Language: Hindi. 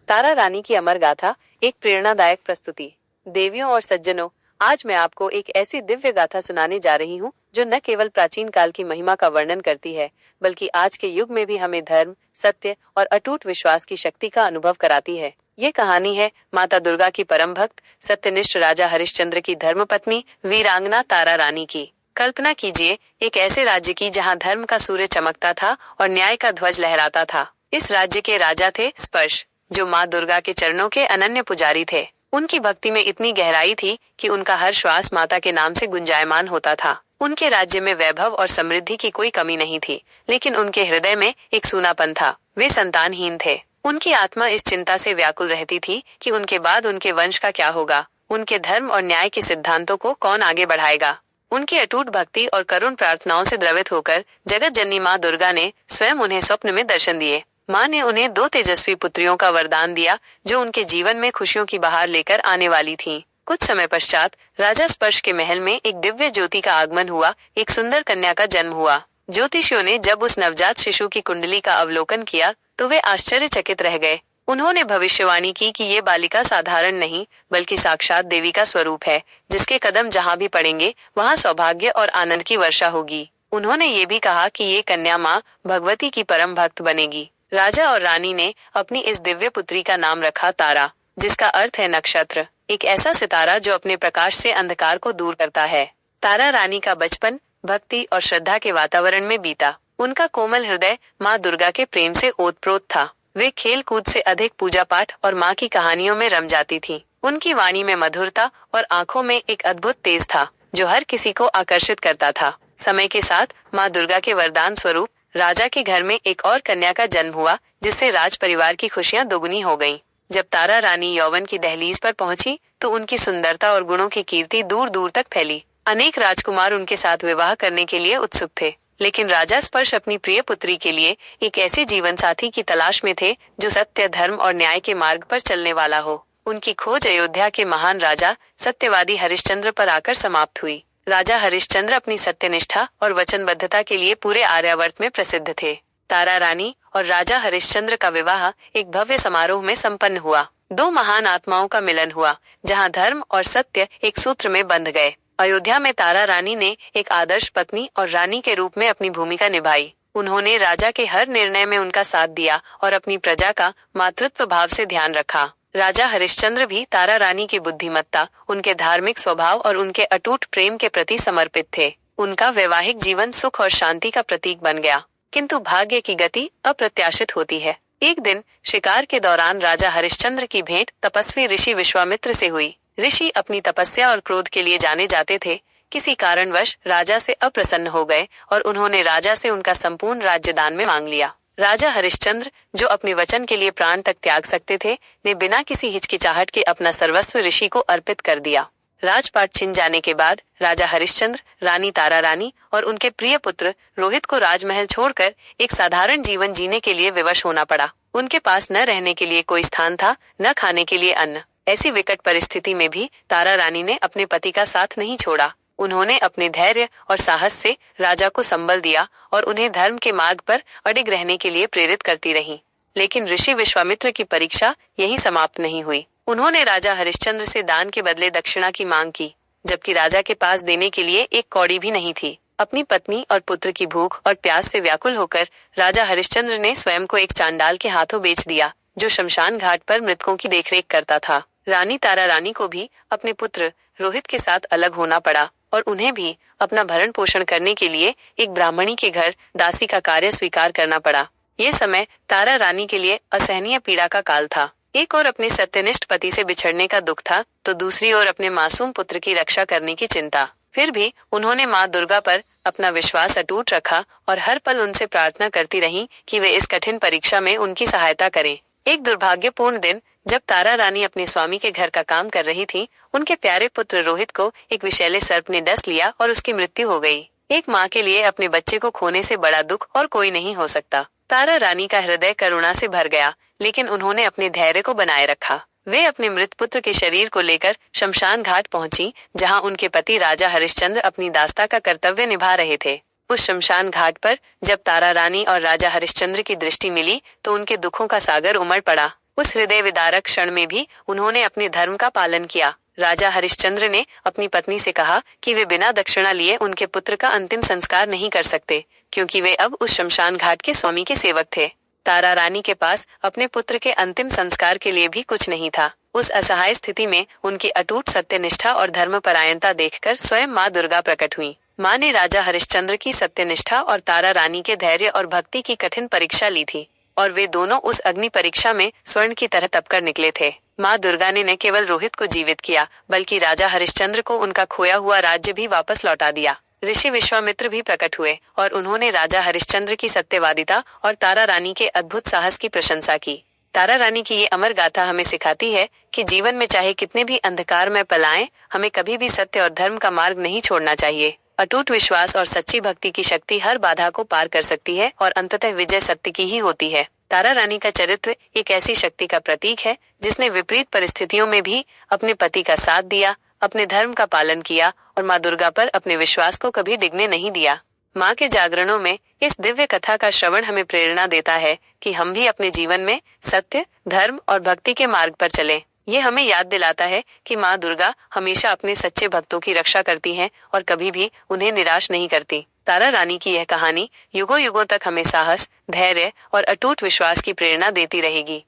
तारा रानी की अमर गाथा, एक प्रेरणादायक प्रस्तुति। देवियों और सज्जनों, आज मैं आपको एक ऐसी दिव्य गाथा सुनाने जा रही हूँ जो न केवल प्राचीन काल की महिमा का वर्णन करती है, बल्कि आज के युग में भी हमें धर्म, सत्य और अटूट विश्वास की शक्ति का अनुभव कराती है। ये कहानी है माता दुर्गा की परम भक्त, सत्यनिष्ठ राजा हरिश्चंद्र की धर्मपत्नी वीरांगना तारा रानी की। कल्पना कीजिए, एक ऐसे राज्य की जहाँ धर्म का सूर्य चमकता था और न्याय का ध्वज लहराता था। इस राज्य के राजा थे स्पर्श, जो माँ दुर्गा के चरणों के अनन्य पुजारी थे। उनकी भक्ति में इतनी गहराई थी कि उनका हर श्वास माता के नाम से गुंजायमान होता था। उनके राज्य में वैभव और समृद्धि की कोई कमी नहीं थी, लेकिन उनके हृदय में एक सूनापन था। वे संतानहीन थे। उनकी आत्मा इस चिंता से व्याकुल रहती थी कि उनके बाद उनके वंश का क्या होगा, उनके धर्म और न्याय के सिद्धांतों को कौन आगे बढ़ाएगा। उनकी अटूट भक्ति और करुण प्रार्थनाओं से द्रवित होकर जगत जननी माँ दुर्गा ने स्वयं उन्हें स्वप्न में दर्शन दिए। माँ ने उन्हें 2 तेजस्वी पुत्रियों का वरदान दिया, जो उनके जीवन में खुशियों की बहार लेकर आने वाली थीं। कुछ समय पश्चात राजा स्पर्श के महल में एक दिव्य ज्योति का आगमन हुआ। एक सुंदर कन्या का जन्म हुआ। ज्योतिषियों ने जब उस नवजात शिशु की कुंडली का अवलोकन किया तो वे आश्चर्यचकित रह गए। उन्होंने भविष्यवाणी की कि ये बालिका साधारण नहीं, बल्कि साक्षात देवी का स्वरूप है, जिसके कदम जहाँ भी पड़ेंगे वहाँ सौभाग्य और आनंद की वर्षा होगी। उन्होंने ये भी कहा कि ये कन्या माँ भगवती की परम भक्त बनेगी। राजा और रानी ने अपनी इस दिव्य पुत्री का नाम रखा तारा, जिसका अर्थ है नक्षत्र, एक ऐसा सितारा जो अपने प्रकाश से अंधकार को दूर करता है। तारा रानी का बचपन भक्ति और श्रद्धा के वातावरण में बीता। उनका कोमल हृदय माँ दुर्गा के प्रेम से ओतप्रोत था। वे खेल कूद से अधिक पूजा पाठ और माँ की कहानियों में रम जाती थीं। उनकी वाणी में मधुरता और आंखों में एक अद्भुत तेज था, जो हर किसी को आकर्षित करता था। समय के साथ माँ दुर्गा के वरदान स्वरूप राजा के घर में एक और कन्या का जन्म हुआ, जिससे राज परिवार की खुशियां दोगुनी हो गईं। जब तारा रानी यौवन की दहलीज पर पहुंची तो उनकी सुंदरता और गुणों की कीर्ति दूर दूर तक फैली। अनेक राजकुमार उनके साथ विवाह करने के लिए उत्सुक थे, लेकिन राजा स्पर्श अपनी प्रिय पुत्री के लिए एक ऐसे जीवन साथी की तलाश में थे जो सत्य, धर्म और न्याय के मार्ग पर चलने वाला हो। उनकी खोज अयोध्या के महान राजा सत्यवादी हरिश्चंद्र पर आकर समाप्त हुई। राजा हरिश्चंद्र अपनी सत्यनिष्ठा और वचनबद्धता के लिए पूरे आर्यावर्त में प्रसिद्ध थे। तारा रानी और राजा हरिश्चंद्र का विवाह एक भव्य समारोह में संपन्न हुआ। 2 महान आत्माओं का मिलन हुआ, जहां धर्म और सत्य एक सूत्र में बंध गए। अयोध्या में तारा रानी ने एक आदर्श पत्नी और रानी के रूप में अपनी भूमिका निभाई। उन्होंने राजा के हर निर्णय में उनका साथ दिया और अपनी प्रजा का मातृत्व भाव से ध्यान रखा। राजा हरिश्चंद्र भी तारा रानी की बुद्धिमत्ता, उनके धार्मिक स्वभाव और उनके अटूट प्रेम के प्रति समर्पित थे। उनका वैवाहिक जीवन सुख और शांति का प्रतीक बन गया। किंतु भाग्य की गति अप्रत्याशित होती है। एक दिन शिकार के दौरान राजा हरिश्चंद्र की भेंट तपस्वी ऋषि विश्वामित्र से हुई। ऋषि अपनी तपस्या और क्रोध के लिए जाने जाते थे। किसी कारणवश राजा से अप्रसन्न हो गए और उन्होंने राजा से उनका संपूर्ण राज्य दान में मांग लिया। राजा हरिश्चंद्र, जो अपने वचन के लिए प्राण तक त्याग सकते थे, ने बिना किसी हिचकिचाहट के अपना सर्वस्व ऋषि को अर्पित कर दिया। राजपाट छिन जाने के बाद राजा हरिश्चंद्र, रानी तारा रानी और उनके प्रिय पुत्र रोहित को राजमहल छोड़कर एक साधारण जीवन जीने के लिए विवश होना पड़ा। उनके पास न रहने के लिए कोई स्थान था, न खाने के लिए अन्न। ऐसी विकट परिस्थिति में भी तारा रानी ने अपने पति का साथ नहीं छोड़ा। उन्होंने अपने धैर्य और साहस से राजा को संबल दिया और उन्हें धर्म के मार्ग पर अडिग रहने के लिए प्रेरित करती रहीं। लेकिन ऋषि विश्वामित्र की परीक्षा यहीं समाप्त नहीं हुई। उन्होंने राजा हरिश्चंद्र से दान के बदले दक्षिणा की मांग की, जबकि राजा के पास देने के लिए एक कौड़ी भी नहीं थी। अपनी पत्नी और पुत्र की भूख और प्यास से व्याकुल होकर राजा हरिश्चंद्र ने स्वयं को एक चांडाल के हाथों बेच दिया, जो शमशान घाट पर मृतकों की देखरेख करता था। रानी तारा रानी को भी अपने पुत्र रोहित के साथ अलग होना पड़ा और उन्हें भी अपना भरण पोषण करने के लिए एक ब्राह्मणी के घर दासी का कार्य स्वीकार करना पड़ा। ये समय तारा रानी के लिए असहनीय पीड़ा का काल था। एक ओर अपने सत्यनिष्ठ पति से बिछड़ने का दुख था, तो दूसरी ओर अपने मासूम पुत्र की रक्षा करने की चिंता। फिर भी उन्होंने माँ दुर्गा पर अपना विश्वास अटूट रखा और हर पल उनसे प्रार्थना करती रहीं कि वे इस कठिन परीक्षा में उनकी सहायता करें। एक दुर्भाग्यपूर्ण दिन, जब तारा रानी अपने स्वामी के घर का काम कर रही थी, उनके प्यारे पुत्र रोहित को एक विषैले सर्प ने डस लिया और उसकी मृत्यु हो गई। एक माँ के लिए अपने बच्चे को खोने से बड़ा दुख और कोई नहीं हो सकता। तारा रानी का हृदय करुणा से भर गया, लेकिन उन्होंने अपने धैर्य को बनाए रखा। वे अपने मृत पुत्र के शरीर को लेकर शमशान घाट पहुंची, जहां उनके पति राजा हरिश्चंद्र अपनी दास्ता का कर्तव्य निभा रहे थे। उस शमशान घाट पर जब तारा रानी और राजा हरिश्चंद्र की दृष्टि मिली तो उनके दुखों का सागर उमड़ पड़ा। उस हृदय विदारक क्षण में भी उन्होंने अपने धर्म का पालन किया। राजा हरिश्चंद्र ने अपनी पत्नी से कहा कि वे बिना दक्षिणा लिए उनके पुत्र का अंतिम संस्कार नहीं कर सकते, क्योंकि वे अब उस शमशान घाट के स्वामी के सेवक थे। तारा रानी के पास अपने पुत्र के अंतिम संस्कार के लिए भी कुछ नहीं था। उस असहाय स्थिति में उनकी अटूट सत्यनिष्ठा और धर्मपरायणता देखकर स्वयं माँ दुर्गा प्रकट हुई। माँ ने राजा हरिश्चंद्र की सत्यनिष्ठा और तारा रानी के धैर्य और भक्ति की कठिन परीक्षा ली थी, और वे दोनों उस अग्नि परीक्षा में स्वर्ण की तरह तपकर निकले थे। माँ दुर्गा ने न केवल रोहित को जीवित किया, बल्कि राजा हरिश्चंद्र को उनका खोया हुआ राज्य भी वापस लौटा दिया। ऋषि विश्वामित्र भी प्रकट हुए और उन्होंने राजा हरिश्चंद्र की सत्यवादिता और तारा रानी के अद्भुत साहस की प्रशंसा की। तारा रानी की ये अमर गाथा हमें सिखाती है कि जीवन में चाहे कितने भी अंधकार में पलाएं, हमें कभी भी सत्य और धर्म का मार्ग नहीं छोड़ना चाहिए। अटूट विश्वास और सच्ची भक्ति की शक्ति हर बाधा को पार कर सकती है और अंततः विजय सत्य की ही होती है। तारा रानी का चरित्र एक ऐसी शक्ति का प्रतीक है जिसने विपरीत परिस्थितियों में भी अपने पति का साथ दिया, अपने धर्म का पालन किया और माँ दुर्गा पर अपने विश्वास को कभी डिगने नहीं दिया। माँ के जागरणों में इस दिव्य कथा का श्रवण हमें प्रेरणा देता है कि हम भी अपने जीवन में सत्य, धर्म और भक्ति के मार्ग पर चलें। ये हमें याद दिलाता है कि माँ दुर्गा हमेशा अपने सच्चे भक्तों की रक्षा करती हैं और कभी भी उन्हें निराश नहीं करती। तारा रानी की यह कहानी युगों युगों तक हमें साहस, धैर्य और अटूट विश्वास की प्रेरणा देती रहेगी।